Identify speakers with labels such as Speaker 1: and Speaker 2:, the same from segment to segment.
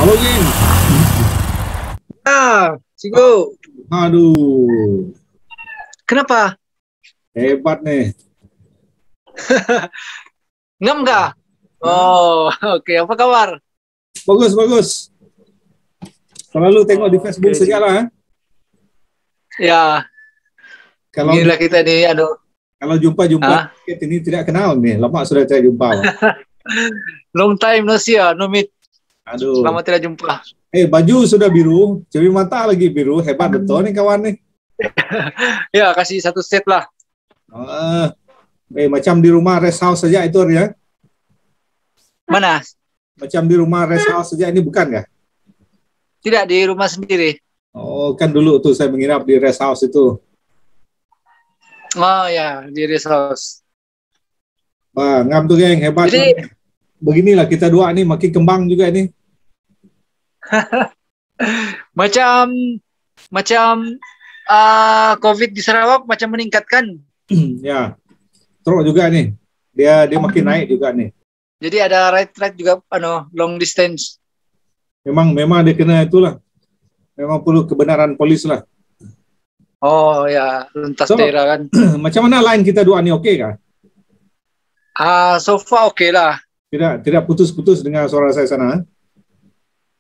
Speaker 1: Halo, Geng.
Speaker 2: Cigo.
Speaker 1: Aduh,
Speaker 2: Kenapa?
Speaker 1: hebat nih.
Speaker 2: Ngam nggak?
Speaker 1: Hah?
Speaker 2: Oh, oke. Apa kabar?
Speaker 1: Bagus, bagus. Selalu tengok di Facebook
Speaker 2: Oke,
Speaker 1: saja
Speaker 2: Cigo.
Speaker 1: lah.
Speaker 2: Ya,
Speaker 1: Kalau
Speaker 2: inilah kita nih, aduh.
Speaker 1: kalau jumpa
Speaker 2: Ah,
Speaker 1: ini tidak kenal nih. Lama sudah saya jumpa, Pak.
Speaker 2: long time no see ya, no meet.
Speaker 1: Aduh.
Speaker 2: Lama tidak jumpa.
Speaker 1: Baju sudah biru, cermin mata lagi biru. Hebat betul nih kawan nih.
Speaker 2: Ya, kasih satu set lah.
Speaker 1: Ah, macam di rumah rest house saja itu ya.
Speaker 2: Mana?
Speaker 1: Macam di rumah rest house saja ini bukan ya?
Speaker 2: Tidak di rumah sendiri.
Speaker 1: Oh, kan dulu tuh saya menginap di rest house itu.
Speaker 2: Oh ya, di resource.
Speaker 1: Wah, ngam tuh geng, hebat.
Speaker 2: Jadi,
Speaker 1: Beginilah kita dua nih makin kembang juga ini.
Speaker 2: macam macam COVID di Sarawak macam meningkatkan.
Speaker 1: Ya, terus juga nih. Dia makin naik juga nih.
Speaker 2: Jadi ada ride juga, long distance.
Speaker 1: Memang dia kena itulah. Memang perlu kebenaran polis lah.
Speaker 2: Oh ya, lintas
Speaker 1: So,
Speaker 2: daerah kan.
Speaker 1: macam mana line kita dua nih, oke kah?
Speaker 2: So far oke lah.
Speaker 1: Tidak putus-putus dengan suara saya sana.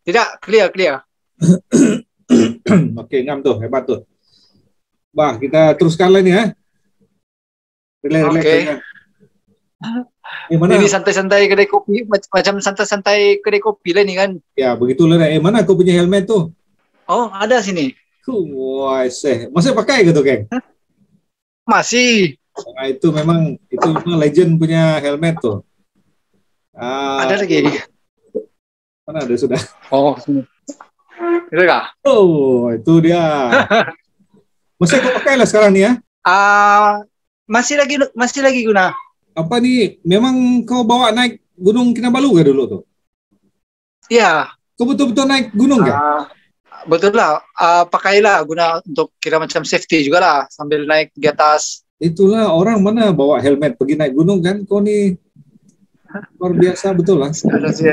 Speaker 2: Tidak, clear.
Speaker 1: Oke, ngam tuh, hebat tuh. Bah, kita teruskan lagi ya. Relax
Speaker 2: Oke.
Speaker 1: saja. Mana?
Speaker 2: Ini santai-santai kedai kopi, macam santai-santai kedai kopi lah ini kan.
Speaker 1: Ya, begitulah. Mana kau punya helmet tuh?
Speaker 2: Oh, ada sini.
Speaker 1: Wah, masih pakai gitu, geng?
Speaker 2: Masih.
Speaker 1: Nah, itu memang legend punya helmet tuh.
Speaker 2: Ada lagi.
Speaker 1: Mana ada sudah?
Speaker 2: Oh, sini. Itu kah?
Speaker 1: Oh, itu dia. Masih kau pakai lah sekarang nih ya?
Speaker 2: Masih lagi guna.
Speaker 1: Apa nih? Memang kau bawa naik Gunung Kinabalu gak dulu tuh?
Speaker 2: Iya.
Speaker 1: Kau betul-betul naik gunung gak?
Speaker 2: Betul lah. Pakailah guna untuk kira macam safety juga lah sambil naik di atas.
Speaker 1: Itulah orang mana bawa helmet pergi naik gunung kan? Kau nih luar biasa betul lah.
Speaker 2: Ada sih.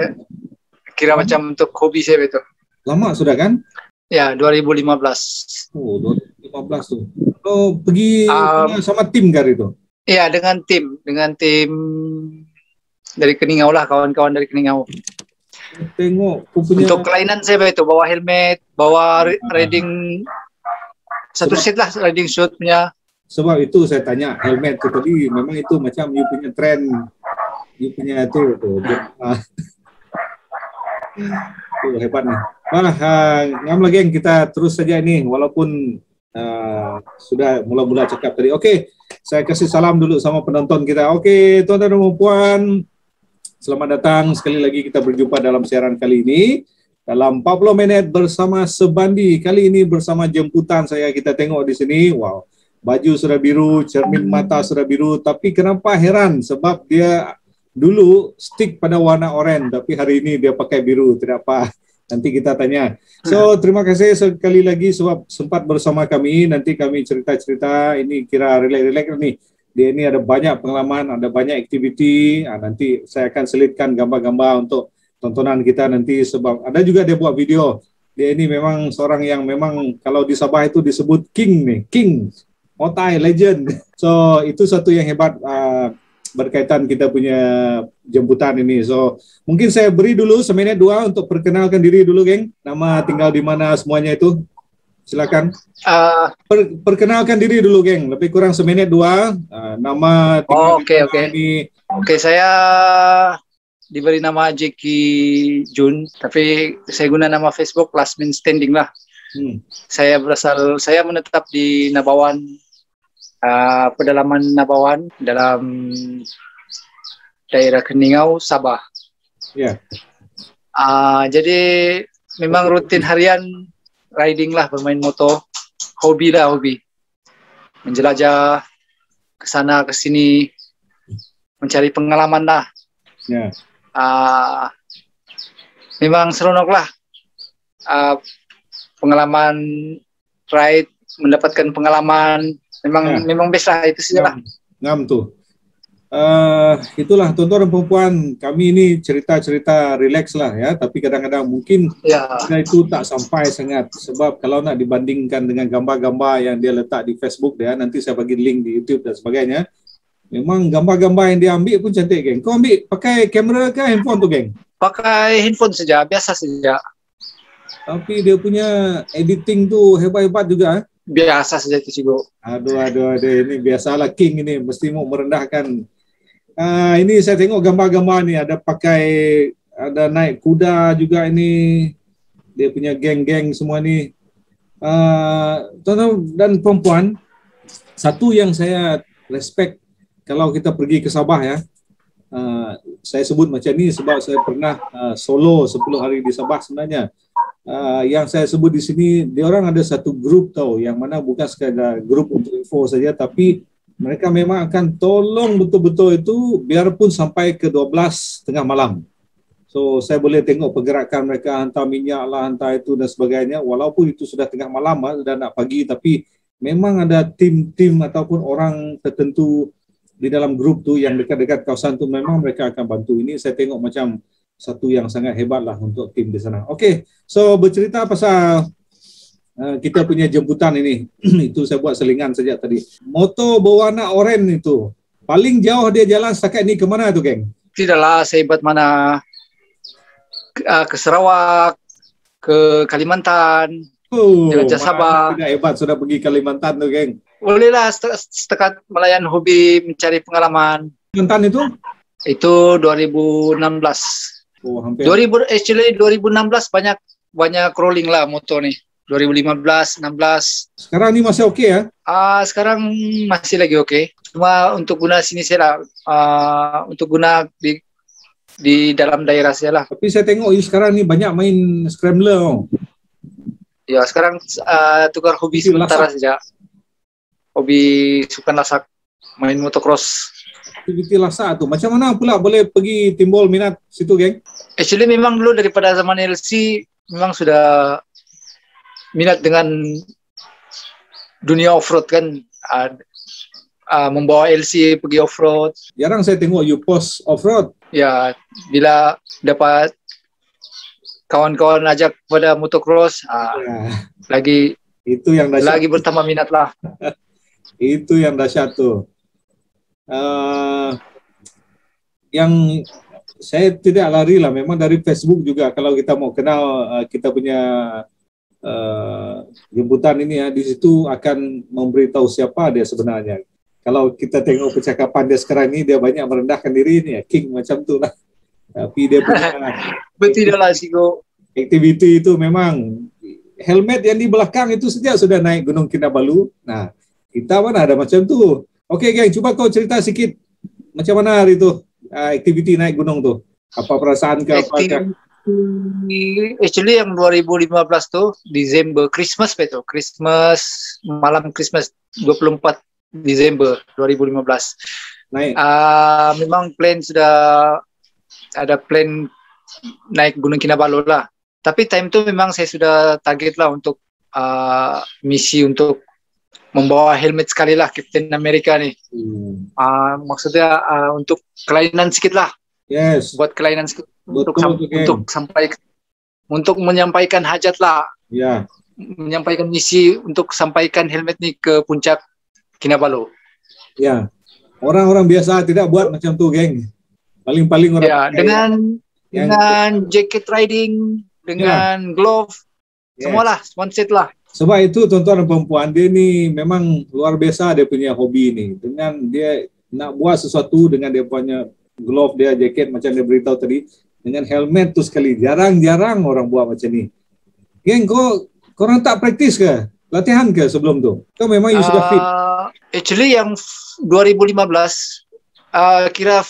Speaker 2: Kira macam untuk hobi saya itu.
Speaker 1: Lama sudah kan?
Speaker 2: Ya, 2015.
Speaker 1: Oh, 2015 tuh. Oh, pergi sama tim kan itu?
Speaker 2: Iya, dengan tim dari Keningau lah, kawan-kawan dari Keningau.
Speaker 1: Tengok, punya...
Speaker 2: Untuk kelainan saya itu bawa helmet, bawa riding satu set lah, riding suit punya.
Speaker 1: Sebab itu saya tanya helmet itu tadi memang itu macam you punya trend, you punya itu tuh. Tuh hebat nih. Ngam lagi yang kita terus saja ini walaupun sudah mula-mula cakap tadi. Oke, saya kasih salam dulu sama penonton kita. Oke, tuan-tuan dan puan, selamat datang sekali lagi kita berjumpa dalam siaran kali ini dalam 40 menit bersama Sebandi. Kali ini bersama jemputan saya kita tengok di sini. Wow, baju sudah biru, cermin mata sudah biru. Tapi kenapa heran? Sebab dia dulu stick pada warna oranye, tapi hari ini dia pakai biru. Tidak apa. Nanti kita tanya. So, terima kasih sekali lagi sebab sempat bersama kami. Nanti kami cerita-cerita, ini kira relax-relax nih. Dia ini ada banyak pengalaman, ada banyak aktiviti. Nanti saya akan selitkan gambar-gambar untuk tontonan kita nanti. Sebab ada juga dia buat video. Dia ini memang seorang yang memang kalau di Sabah itu disebut king nih. King, Otai, legend. So, itu satu yang hebat berkaitan kita punya jemputan ini. So, mungkin saya beri dulu semenit dua untuk perkenalkan diri dulu, geng. Nama, tinggal di mana, semuanya itu. Silakan. Perkenalkan diri dulu, geng. Lebih kurang semenit dua. Nama, tinggal
Speaker 2: Oke.
Speaker 1: ini.
Speaker 2: Oke, saya diberi nama Jeki Jun, tapi saya guna nama Facebook Last Man Standing lah. Saya menetap di Nabawan, pedalaman Nabawan dalam daerah Keningau, Sabah.
Speaker 1: Ya.
Speaker 2: Jadi memang rutin harian riding lah, bermain motor, hobi, menjelajah ke sana ke sini, mencari pengalaman lah.
Speaker 1: Ya.
Speaker 2: Memang seronok lah, pengalaman ride, mendapatkan pengalaman. Memang best lah itu sih lah.
Speaker 1: Ngam tuh. Itulah tuan-tuan dan perempuan, kami ini cerita-cerita relax lah ya, tapi kadang-kadang mungkin kita itu tak sampai sangat, sebab kalau nak dibandingkan dengan gambar-gambar yang dia letak di Facebook dia, nanti saya bagi link di YouTube dan sebagainya, memang gambar-gambar yang dia ambil pun cantik, geng. Kau ambil pakai kamera ke handphone tu, geng?
Speaker 2: Pakai handphone saja, biasa saja.
Speaker 1: Tapi dia punya editing tu hebat-hebat juga.
Speaker 2: Biasa saja tu, Cigo.
Speaker 1: Aduh, ini biasalah King ini, mesti mau merendahkan. Ini saya tengok gambar-gambar ni, ada naik kuda juga ini, dia punya geng-geng semua ni. Tuan-tuan dan perempuan, satu yang saya respect kalau kita pergi ke Sabah ya, saya sebut macam ni sebab saya pernah solo 10 hari di Sabah sebenarnya. Yang saya sebut di sini, dia orang ada satu grup tau, yang mana bukan sekadar grup untuk info saja, tapi mereka memang akan tolong betul-betul itu biarpun sampai ke 12 tengah malam. So saya boleh tengok pergerakan mereka, hantar minyak lah, hantar itu dan sebagainya, walaupun itu sudah tengah malam sudah nak pagi, tapi memang ada tim-tim ataupun orang tertentu di dalam grup tu yang dekat-dekat kawasan tu, memang mereka akan bantu. Ini saya tengok macam satu yang sangat hebat lah untuk tim di sana. Okey, so bercerita pasal kita punya jemputan ini. Itu saya buat selingan saja tadi. Motor berwarna oranye itu, paling jauh dia jalan setakat ini ke mana tu, geng?
Speaker 2: Tidaklah sehebat mana, ke Sarawak, ke Kalimantan, Raja Sabah.
Speaker 1: Tidak hebat sudah pergi Kalimantan tu, geng.
Speaker 2: Bolehlah setakat melayan hobi mencari pengalaman.
Speaker 1: Kalimantan itu?
Speaker 2: Itu 2016.
Speaker 1: Oh, hampir.
Speaker 2: 2016 banyak crawling lah motor ni. 2015, 16.
Speaker 1: Sekarang ni masih okey ya?
Speaker 2: Sekarang masih lagi okey. Cuma untuk guna sini saya lah, untuk guna di dalam daerah saya lah.
Speaker 1: Tapi saya tengok sekarang ni banyak main scrambler. Oh.
Speaker 2: Ya, sekarang tukar hobi sementara saja. Hobi sukan lasak, main motocross.
Speaker 1: Aktiviti lasak tu, macam mana pula boleh pergi timbul minat situ, geng?
Speaker 2: Actually memang dulu daripada zaman LC memang sudah minat dengan dunia off-road kan. Membawa LC pergi off-road.
Speaker 1: Jarang saya tengok you post off-road.
Speaker 2: Ya, bila dapat kawan-kawan ajak pada motocross, lagi
Speaker 1: itu yang dahsyat.
Speaker 2: Lagi bertambah minat lah.
Speaker 1: Itu yang dahsyat tu. Yang saya tidak lari lah, memang dari Facebook juga kalau kita mau kenal kita punya jemputan ini ya, di situ akan memberitahu siapa dia sebenarnya. Kalau kita tengok percakapan dia sekarang ni, dia banyak merendahkan diri ni ya, King macam tu lah. Tapi dia punya
Speaker 2: betul lah Sigo.
Speaker 1: Aktiviti itu memang helmet yang di belakang itu sejak sudah naik Gunung Kinabalu. Nah, kita mana ada macam tu. Okey, geng, cuba kau cerita sikit macam mana hari tu aktiviti naik gunung tu. Apa perasaan ke?
Speaker 2: Actually yang 2015 tu Desember, Christmas betul. Malam Christmas 24 Desember 2015.
Speaker 1: Naik.
Speaker 2: Memang plan sudah ada plan naik Gunung Kinabalu lah. Tapi time tu memang saya sudah target lah untuk misi untuk membawa helmet sekali lah Captain America ni. Maksudnya untuk kelainan sikit lah.
Speaker 1: Yes.
Speaker 2: Buat kelainan sikit.
Speaker 1: Betul,
Speaker 2: untuk menyampaikan hajat lah.
Speaker 1: Ya.
Speaker 2: Menyampaikan misi untuk sampaikan helmet ni ke puncak Kinabalu.
Speaker 1: Ya. Orang-orang biasa tidak buat macam tu, geng. Paling-paling orang.
Speaker 2: Ya, dengan jacket riding, dengan glove, semualah, one set lah.
Speaker 1: Sebab itu tuan-tuan dan perempuan, dia ni memang luar biasa dia punya hobi ni. Dengan dia nak buat sesuatu dengan dia punya glove dia, jaket macam dia beritahu tadi, dengan helmet tu sekali. Jarang-jarang orang buat macam ni. Geng, korang tak praktis ke? Latihan ke sebelum tu? Kau memang you sudah fit?
Speaker 2: Actually yang 2015, kira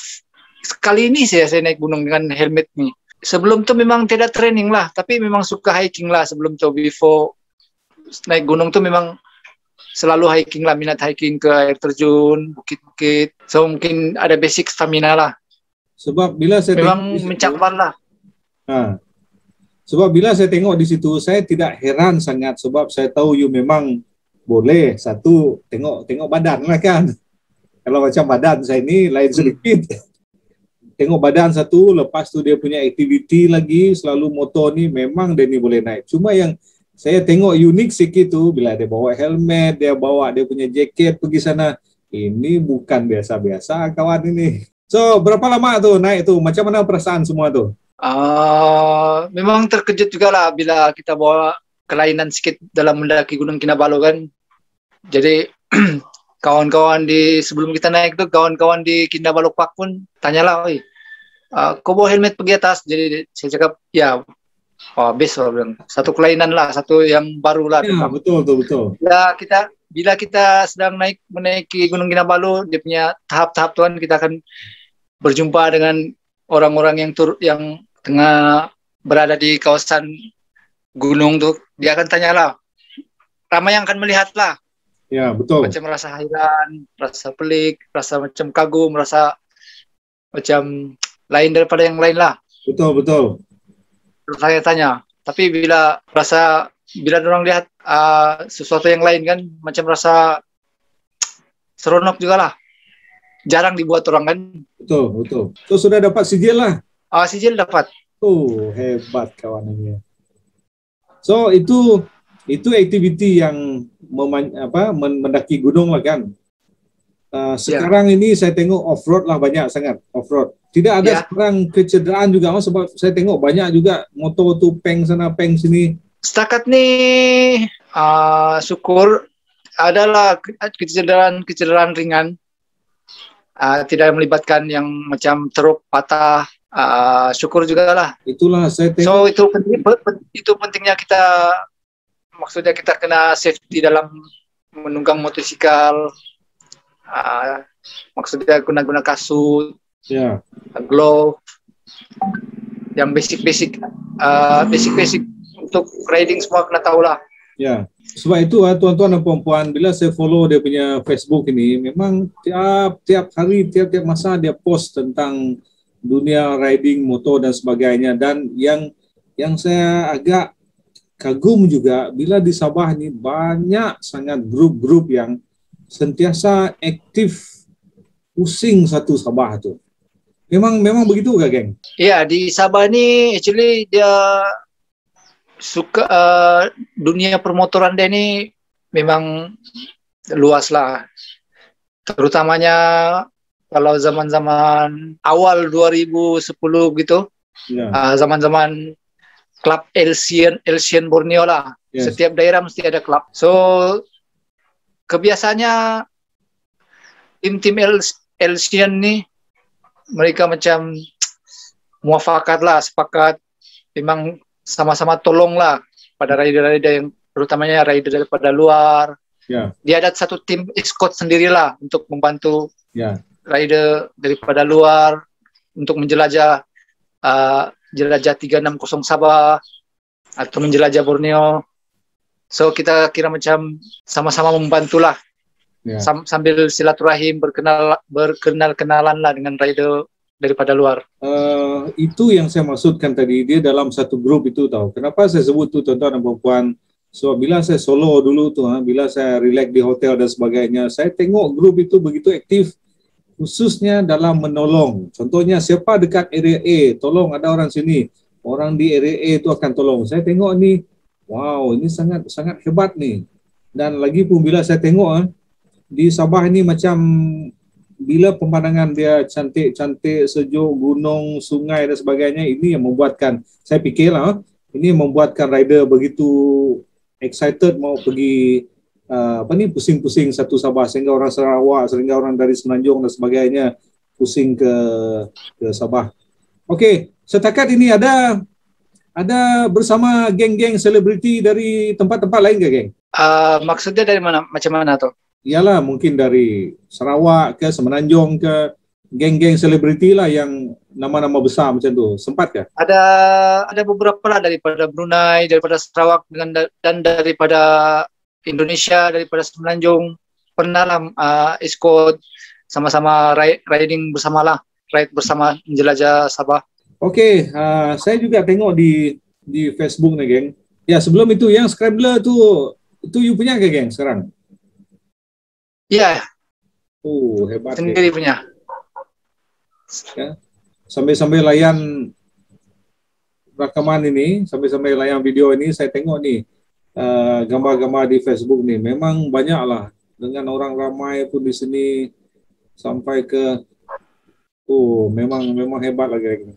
Speaker 2: sekali ini saya naik gunung dengan helmet ni. Sebelum tu memang tidak training lah, tapi memang suka hiking lah sebelum tu. Before naik gunung tu memang selalu hiking lah, minat hiking ke air terjun, bukit-bukit. So mungkin ada basic stamina lah.
Speaker 1: Sebab bila saya
Speaker 2: memang mencabar lah.
Speaker 1: Sebab bila saya tengok di situ, saya tidak heran sangat sebab saya tahu you memang boleh. Satu, tengok badan lah kan. Kalau macam badan saya ini lain sedikit. Tengok badan satu, lepas tu dia punya aktiviti lagi, selalu motor ni memang dia ni boleh naik. Cuma yang saya tengok unik sikit tu, bila dia bawa helmet, dia bawa dia punya jaket pergi sana, ini bukan biasa-biasa kawan ini. So, berapa lama tu naik tu? Macam mana perasaan semua tu?
Speaker 2: Memang terkejut juga lah bila kita bawa kelainan sikit dalam mendaki Gunung Kinabalu kan. Jadi kawan-kawan sebelum kita naik tuh, kawan-kawan di Kinabalu Park pun tanyalah, "Oi, kau bawa helmet pergi atas?" Jadi saya cakap, ya, habis lah bilang. Satu kelainan lah, satu yang baru lah.
Speaker 1: Ya, betul.
Speaker 2: Ya, bila kita sedang menaiki Gunung Kinabalu, dia punya tahap-tahap tuan, kita akan berjumpa dengan orang-orang yang tengah berada di kawasan gunung tuh. Dia akan tanyalah, ramai yang akan melihat lah.
Speaker 1: Ya, betul.
Speaker 2: Macam rasa hairan, rasa pelik, rasa macam kagum, rasa macam lain daripada yang lain lah.
Speaker 1: Betul.
Speaker 2: Terus saya tanya, tapi bila orang lihat sesuatu yang lain kan, macam rasa seronok juga lah. Jarang dibuat orang kan.
Speaker 1: Betul. So sudah dapat sijil lah.
Speaker 2: Sijil dapat.
Speaker 1: Hebat kawanannya. So itu aktiviti yang mendaki gunung lah kan. Sekarang ini saya tengok off-road lah, banyak sangat off-road. Tidak ada sekarang kecederaan juga, sebab saya tengok banyak juga motor tu peng sana peng sini.
Speaker 2: Setakat ni syukur adalah kecederaan ringan. Tidak melibatkan yang macam teruk, patah. Syukur juga lah.
Speaker 1: Itulah saya tengok.
Speaker 2: So itu pentingnya maksudnya kita kena safety dalam menunggang motosikal. Maksudnya guna kasut, glove, yang basic untuk riding semua kena tahu lah.
Speaker 1: Ya, sebab itu tuan-tuan dan puan-puan, bila saya follow dia punya Facebook ini, memang tiap hari, tiap masa dia post tentang dunia riding, motor dan sebagainya. Dan yang saya agak kagum juga, bila di Sabah ini banyak sangat grup-grup yang sentiasa aktif pusing satu Sabah tu. Memang begitu ke, geng?
Speaker 2: Iya, di Sabah ini actually dia suka dunia permotoran dia ini memang luas lah. Terutamanya kalau zaman-zaman awal 2010 gitu, zaman-zaman klub Elsian Borneo lah. Yes. Setiap daerah mesti ada klub. So kebiasaannya tim-tim Elsian nih, mereka macam muafakat lah, sepakat, memang sama-sama tolong lah pada rider-rider yang terutamanya rider daripada luar. Dia ada satu tim escort sendirilah untuk membantu rider daripada luar untuk menjelajah jelajah 360 Sabah atau menjelajah Borneo. So kita kira macam sama-sama membantulah. Sambil silaturahim, berkenal-kenalan lah dengan rider daripada luar.
Speaker 1: Itu yang saya maksudkan tadi, dia dalam satu grup itu tahu. Kenapa saya sebut tu tuan-tuan dan puan-puan? So bila saya solo dulu tu, bila saya relax di hotel dan sebagainya, saya tengok grup itu begitu aktif, khususnya dalam menolong. Contohnya siapa dekat area A, tolong ada orang sini. Orang di area A itu akan tolong. Saya tengok ni, wow, ini sangat hebat nih. Dan lagi pun bila saya tengok di Sabah ini macam bila pemandangan dia cantik-cantik, sejuk, gunung, sungai dan sebagainya, ini yang membuatkan, saya fikirlah, ini yang membuatkan rider begitu excited mau pergi pusing-pusing satu Sabah, sehingga orang Sarawak, sehingga orang dari Semenanjung dan sebagainya pusing ke Sabah. Okey, setakat ini ada bersama geng-geng selebriti dari tempat-tempat lain ke, geng?
Speaker 2: Maksudnya dari mana? Macam mana tuh?
Speaker 1: Iyalah, mungkin dari Sarawak ke Semenanjung ke, geng-geng selebriti lah yang nama-nama besar macam tu. Sempat ke?
Speaker 2: Ada beberapa lah daripada Brunei, daripada Sarawak dan daripada Indonesia, daripada Semenanjung. Pernah lah escort sama-sama riding bersama lah, ride bersama menjelajah Sabah. Okey,
Speaker 1: saya juga tengok di Facebook nih, geng. Ya, sebelum itu yang Scrambler tu you punya ke, geng, sekarang?
Speaker 2: Ya,
Speaker 1: Hebat
Speaker 2: sendiri
Speaker 1: ya.
Speaker 2: punya.
Speaker 1: Ya. Sambil-sambil layan rekaman ini, sambil-sambil layan video ini, saya tengok nih gambar-gambar di Facebook nih. Memang banyak lah, dengan orang ramai pun di sini sampai ke memang hebat lah kira-kira.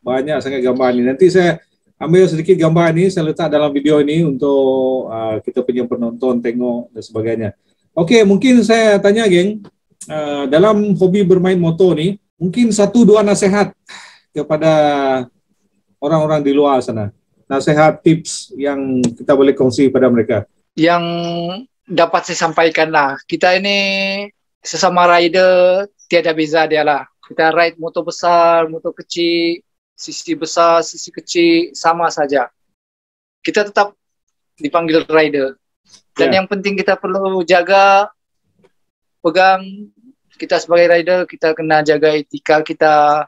Speaker 1: Banyak sangat gambar ini. Nanti saya ambil sedikit gambar ini, saya letak dalam video ini untuk kita punya penonton tengok dan sebagainya. Okey, mungkin saya tanya geng, dalam hobi bermain motor ni, mungkin 1-2 nasihat kepada orang-orang di luar sana. Nasihat, tips yang kita boleh kongsi pada mereka.
Speaker 2: Yang dapat saya sampaikan lah, kita ini sesama rider tiada beza dia lah. Kita ride motor besar, motor kecil, sisi besar, sisi kecil, sama saja. Kita tetap dipanggil rider. Dan yang penting kita perlu jaga, pegang, kita sebagai rider, kita kena jaga etika kita,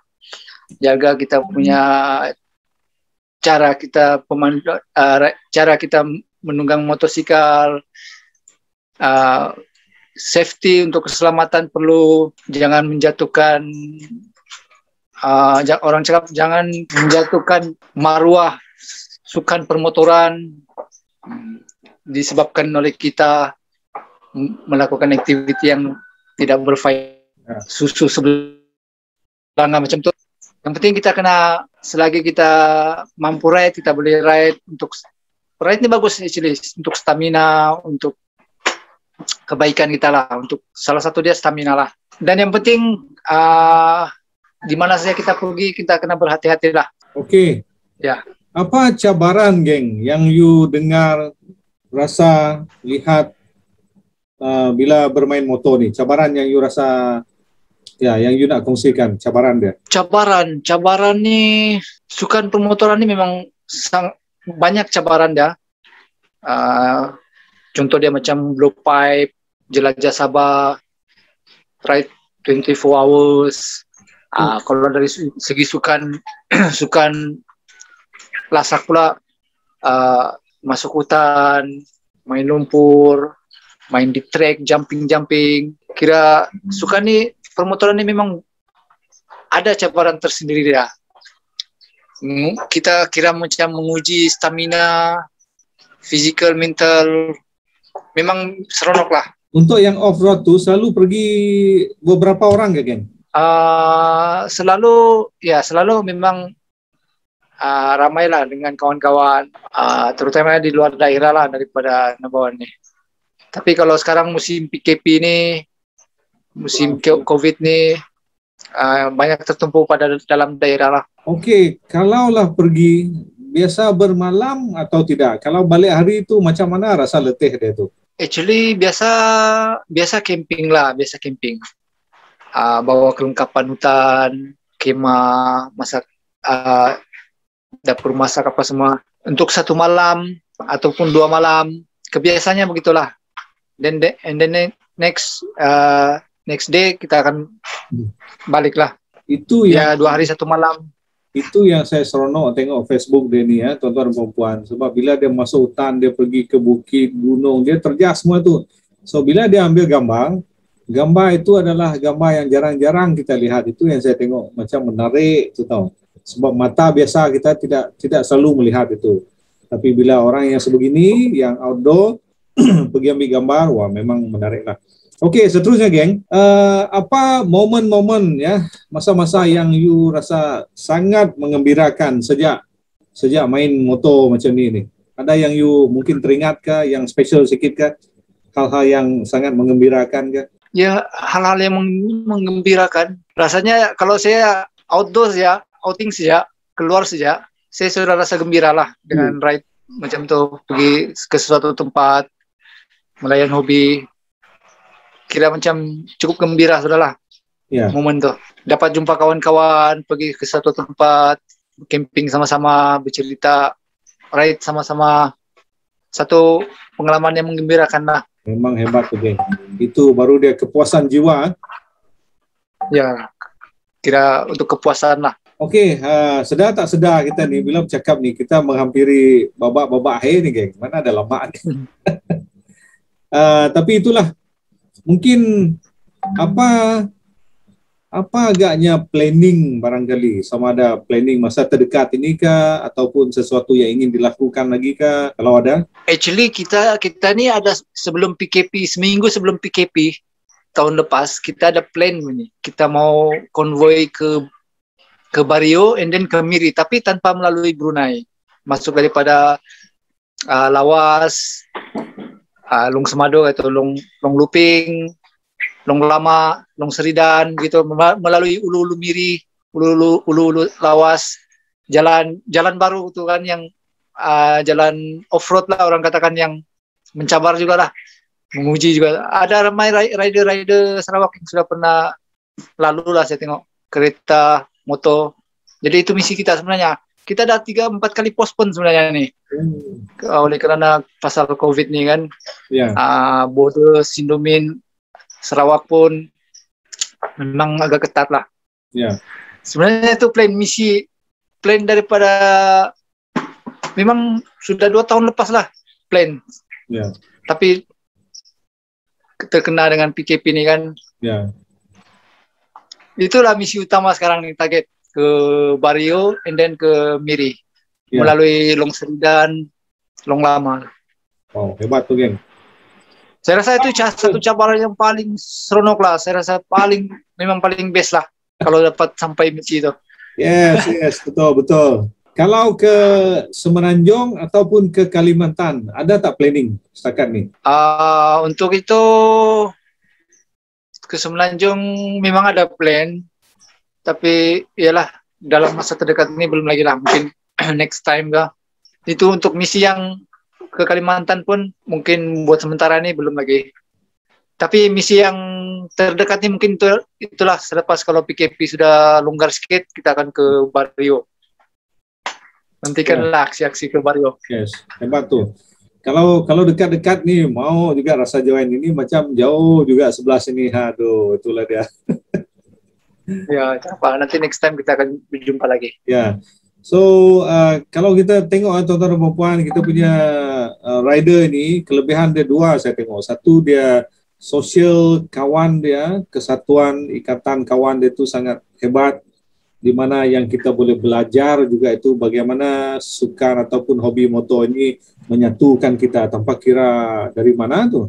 Speaker 2: jaga kita punya cara kita cara kita menunggang motosikal, safety untuk keselamatan perlu, jangan menjatuhkan orang cakap jangan menjatuhkan maruah sukan permotoran disebabkan oleh kita melakukan aktiviti yang tidak berfaedah, susu sebelanga macam tu. Yang penting kita kena, selagi kita mampu ride, kita boleh ride. Untuk ride ni bagus actually, untuk stamina, untuk kebaikan kita lah, untuk salah satu dia stamina lah. Dan yang penting di mana saja kita pergi, kita kena berhati-hati lah.
Speaker 1: Okey.
Speaker 2: Ya.
Speaker 1: Apa cabaran geng yang you dengar, rasa, lihat bila bermain motor ni? Cabaran yang you rasa, yang you nak kongsikan, cabaran dia.
Speaker 2: Cabaran ni, sukan permotoran ni memang banyak cabaran dia. Contoh dia macam blow pipe, jelajah Sabah, ride 24 hours. Kalau dari segi sukan lasak pula, masuk hutan, main lumpur, main di track, jumping. Kira sukan ni, permotoran ni memang ada cabaran tersendiri dia. Kita kira macam menguji stamina, physical, mental, memang seronok lah.
Speaker 1: Untuk yang off-road tu, selalu pergi beberapa orang ke geng?
Speaker 2: Selalu memang ramai lah dengan kawan-kawan, terutama di luar daerah lah daripada Nabawan ni. Tapi kalau sekarang musim PKP ni, musim COVID ni, banyak tertumpu pada dalam daerah lah.
Speaker 1: Okey, kalaulah pergi, biasa bermalam atau tidak? Kalau balik hari tu macam mana rasa letih dia tu?
Speaker 2: Actually biasa camping lah, biasa camping. Bawa kelengkapan hutan, kemah, masak, dapur masak apa semua. Untuk 1 malam ataupun 2 malam, kebiasaannya begitulah. And then next day kita akan balik lah.
Speaker 1: Itu
Speaker 2: ya 2 hari 1 malam.
Speaker 1: Itu yang saya seronok tengok Facebook dia ni ya, tuan-tuan dan puan. Sebab bila dia masuk hutan, dia pergi ke bukit, gunung, dia terjas semua tu. So bila dia ambil gambar itu adalah gambar yang jarang-jarang kita lihat. Itu yang saya tengok macam menarik tu tahu. Sebab mata biasa kita tidak selalu melihat itu. Tapi bila orang yang sebegini, yang outdoor pergi ambil gambar, wah memang menarik lah. Okey, seterusnya geng, apa momen-momen ya, masa-masa yang you rasa sangat mengembirakan sejak main motor macam ni? Ada yang you mungkin teringat ke, yang special sikit ke? Hal-hal yang sangat mengembirakan ke?
Speaker 2: Ya, hal-hal yang mengembirakan. Rasanya kalau saya outdoor ya, outing saja, keluar saja, saya sudah rasa gembira lah dengan ride macam tu, pergi ke suatu tempat, melayan hobi. Kira macam cukup gembira sudahlah momen tu. Dapat jumpa kawan-kawan, pergi ke satu tempat, camping sama-sama, bercerita, ride sama-sama. Satu pengalaman yang menggembirakan lah.
Speaker 1: Memang hebat tu geng. Itu baru dia kepuasan jiwa.
Speaker 2: Ya, kira untuk kepuasan lah.
Speaker 1: Okey, sedar tak sedar kita ni bila bercakap ni, kita menghampiri babak-babak akhir ni geng. Mana ada lama ni. Tapi itulah, mungkin Apa agaknya planning barangkali, sama ada planning masa terdekat ini kah ataupun sesuatu yang ingin dilakukan lagi kah kalau ada?
Speaker 2: Actually kita ni ada sebelum PKP, seminggu sebelum PKP tahun lepas kita ada plan ni. Kita mau konvoi ke Bario and then ke Miri tapi tanpa melalui Brunei. Masuk daripada Lawas, Long Semado atau Long Luping, Long Lama, Long Seridan gitu melalui Ulu-Ulu Miri, Ulu-Ulu Lawas, jalan baru itu kan yang jalan off-road lah orang katakan yang mencabar juga lah, menguji juga. Ada ramai rider Sarawak yang sudah pernah lalu lah saya tengok kereta, moto. Jadi itu misi kita sebenarnya. Kita ada 3-4 kali postpone sebenarnya nih. Oleh kerana pasal COVID nih kan. Border, Sindomin, Sarawak pun memang agak ketat lah. Sebenarnya itu plan daripada memang sudah 2 tahun lepas lah plan. Tapi terkena dengan PKP ini kan. Itulah misi utama sekarang nih, target ke Bario and then ke Miri. Melalui Long Seridan, Long Lama.
Speaker 1: Oh, hebat tuh, geng.
Speaker 2: Saya rasa itu satu cabaran yang paling seronok lah. Saya rasa memang paling best lah kalau dapat sampai misi itu.
Speaker 1: Yes, betul. Kalau ke Semenanjung ataupun ke Kalimantan, ada tak planning setakat ni?
Speaker 2: Untuk itu ke Semenanjung memang ada plan, tapi iyalah dalam masa terdekat ini belum lagi lah, mungkin next time kah. Itu untuk misi yang ke Kalimantan pun mungkin buat sementara ini belum lagi. Tapi misi yang terdekat ini mungkin itulah selepas kalau PKP sudah longgar sedikit kita akan ke Bario. Nantikanlah aksi-aksi ke Bario.
Speaker 1: Yes, hebat tuh. Kalau dekat-dekat nih mau juga rasa join ini macam jauh juga sebelah sini. Aduh, itulah dia.
Speaker 2: Ya, apa nanti next time kita akan berjumpa lagi.
Speaker 1: Ya. So, kalau kita tengok tuan-tuan dan puan, kita punya rider ini kelebihan dia 2 saya tengok. Satu dia sosial kawan dia, kesatuan ikatan kawan dia itu sangat hebat, di mana yang kita boleh belajar juga itu bagaimana sukan ataupun hobi motor ini menyatukan kita tanpa kira dari mana tu.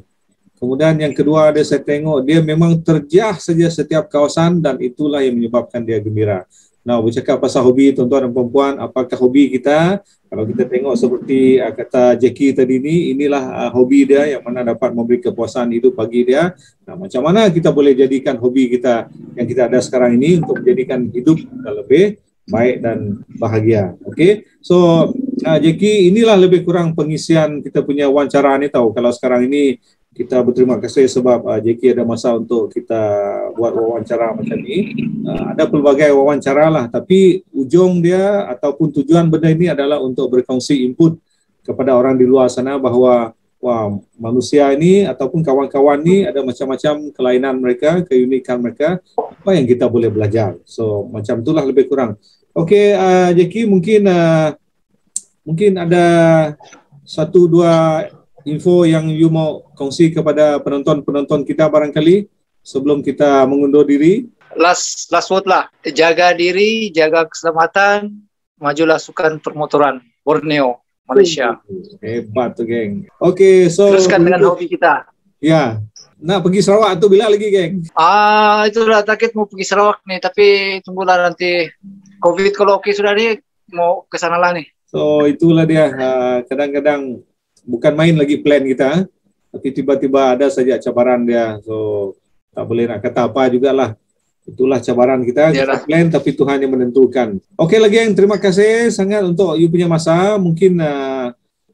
Speaker 1: Kemudian yang kedua ada saya tengok dia memang terjah saja setiap kawasan dan itulah yang menyebabkan dia gembira. Nah, bercakap pasal hobi tuan-tuan dan puan-puan, apakah hobi kita? Kalau kita tengok seperti kata Jackie tadi ni, inilah hobi dia yang mana dapat memberi kepuasan hidup bagi dia. Nah, macam mana kita boleh jadikan hobi kita yang kita ada sekarang ini untuk menjadikan hidup kita lebih baik dan bahagia. Okey. So, Jackie, inilah lebih kurang pengisian kita punya wawancara ni tahu. Kalau sekarang ini kita berterima kasih sebab Jackie ada masa untuk kita buat wawancara macam ni. Ada pelbagai wawancara lah, tapi ujung dia ataupun tujuan benda ini adalah untuk berkongsi input kepada orang di luar sana bahawa manusia ini ataupun kawan-kawan ni ada macam-macam kelainan mereka, keunikan mereka, apa yang kita boleh belajar. So macam itulah lebih kurang. Okey, Jackie, mungkin ada 1-2 info yang you mau kongsi kepada penonton-penonton kita barangkali sebelum kita mengundur diri.
Speaker 2: Last word lah. Jaga diri, jaga keselamatan, majulah sukan permotoran Borneo, Malaysia.
Speaker 1: Hebat tu, geng. Okey, so
Speaker 2: teruskan dengan hobi kita.
Speaker 1: Ya. Nak pergi Sarawak tu bila lagi, geng?
Speaker 2: Itulah target mau pergi Sarawak nih, tapi tunggulah nanti COVID kalau okey sudah nih mau ke sana lah nih.
Speaker 1: So itulah dia, kadang-kadang bukan main lagi plan kita, tapi tiba-tiba ada saja cabaran dia. So tak boleh nak kata apa jugalah. Itulah cabaran kita, kita plan tapi Tuhan yang menentukan. Okey lagi, yang terima kasih sangat untuk you punya masa. Mungkin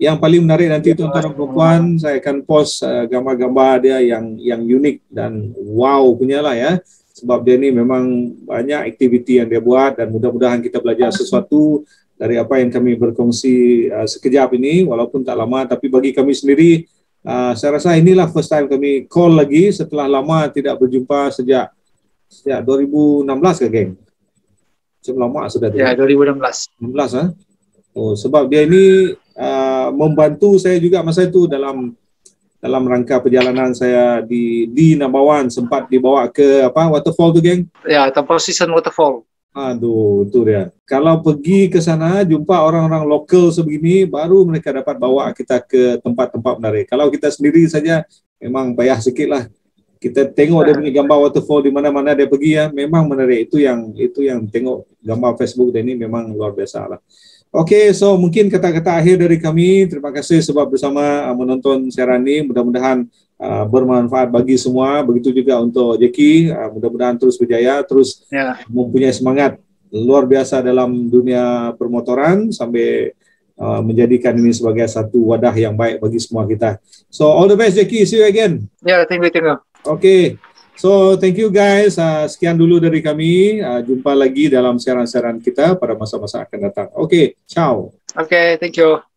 Speaker 1: yang paling menarik nanti tuan-tuan dan puan, saya akan post gambar-gambar dia yang unik dan wow punya lah ya. Sebab dia ni memang banyak aktiviti yang dia buat dan mudah-mudahan kita belajar sesuatu dari apa yang kami berkongsi sekejap ini, walaupun tak lama, tapi bagi kami sendiri, saya rasa inilah first time kami call lagi setelah lama tidak berjumpa sejak 2016 ke, geng? Macam lama sudah.
Speaker 2: Ya, 2016.
Speaker 1: 16 sebab dia ini membantu saya juga masa itu dalam dalam rangka perjalanan saya di Nabawan, sempat dibawa ke waterfall tu, geng?
Speaker 2: Ya, Tempat Season Waterfall.
Speaker 1: Aduh, itu dia. Kalau pergi ke sana, jumpa orang-orang lokal sebegini, baru mereka dapat bawa kita ke tempat-tempat menarik. Kalau kita sendiri saja, memang payah sikit lah. Kita tengok dia punya gambar waterfall di mana-mana dia pergi, ya, memang menarik. Itu yang tengok gambar Facebook dia ni memang luar biasa lah. Okey, so mungkin kata-kata akhir dari kami. Terima kasih sebab bersama menonton siaran ini. Mudah-mudahan bermanfaat bagi semua. Begitu juga untuk Jackie. Mudah-mudahan terus berjaya, terus mempunyai semangat luar biasa dalam dunia permotoran sampai menjadikan ini sebagai satu wadah yang baik bagi semua kita. So all the best, Jackie. See you again.
Speaker 2: Ya, thank you.
Speaker 1: Okey. So, thank you guys. Sekian dulu dari kami. Jumpa lagi dalam siaran-siaran kita pada masa-masa akan datang. Okay, ciao.
Speaker 2: Okay, thank you.